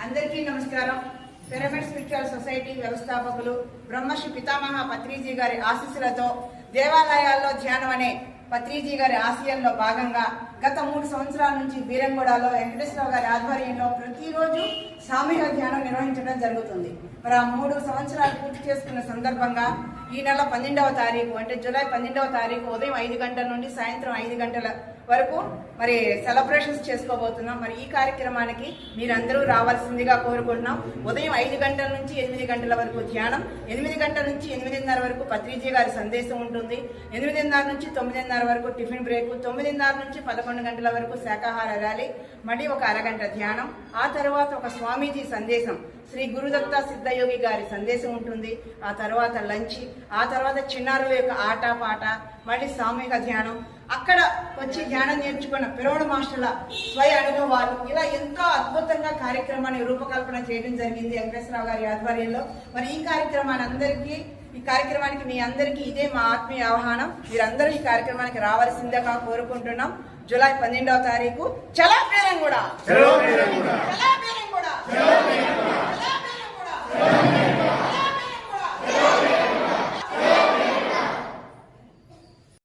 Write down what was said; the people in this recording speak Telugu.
అందరికీ నమస్కారం. పిరమిడ్ స్పిరిచువల్ సొసైటీ వ్యవస్థాపకులు బ్రహ్మశ్రీ పితామహ పత్రిజీ గారి ఆశీస్సులతో దేవాలయాల్లో ధ్యానం అనే పత్రిజీ గారి ఆశయంలో భాగంగా గత 3 సంవత్సరాల నుంచి బీరంగూడలో వెంకటేశ్వరరావు గారి ఆధ్వర్యంలో ప్రతిరోజు సామూహిక ధ్యానం నిర్వహించడం జరుగుతుంది. మరి ఆ 3 సంవత్సరాలు పూర్తి చేసుకున్న సందర్భంగా ఈ నెల 12వ తారీఖు అంటే జూలై 12వ తారీఖు ఉదయం 5 గంటల నుండి సాయంత్రం 5 గంటల వరకు మరి సెలబ్రేషన్స్ చేసుకోబోతున్నాం. మరి ఈ కార్యక్రమానికి మీరందరూ రావాల్సిందిగా కోరుకుంటున్నాం. ఉదయం 5 గంటల నుంచి 8 గంటల వరకు ధ్యానం, 8 గంటల నుంచి 8:30 వరకు పత్రిజీ గారి సందేశం ఉంటుంది. 8:30 నుంచి 9:30 వరకు టిఫిన్ బ్రేక్, 9:30 నుంచి 11 గంటల వరకు శాకాహార ర్యాలీ, మళ్ళీ ఒక అరగంట ధ్యానం, ఆ తర్వాత ఒక స్వామీజీ సందేశం, శ్రీ గురుదత్త సిద్ధయోగి గారి సందేశం ఉంటుంది. ఆ తర్వాత లంచ్, ఆ తర్వాత చిన్నారుల యొక్క ఆట పాట, మళ్ళీ సామూహిక ధ్యానం, అక్కడ వచ్చి ధ్యానం నేర్చుకున్న పిరమిడ్ మాస్టర్ల స్వయ అనుభవాలు, ఇలా ఎంతో అద్భుతంగా కార్యక్రమాన్ని రూపకల్పన చేయడం జరిగింది వెంకటేశ్వరరావు గారి ఆధ్వర్యంలో. మరి ఈ కార్యక్రమానికి మీ అందరికీ ఇదే మా ఆత్మీయ ఆహ్వానం. మీరందరూ ఈ కార్యక్రమానికి రావాల్సిందిగా కోరుకుంటున్నాం. జూలై 12వ తారీఖు. చలో బీరంగూడ.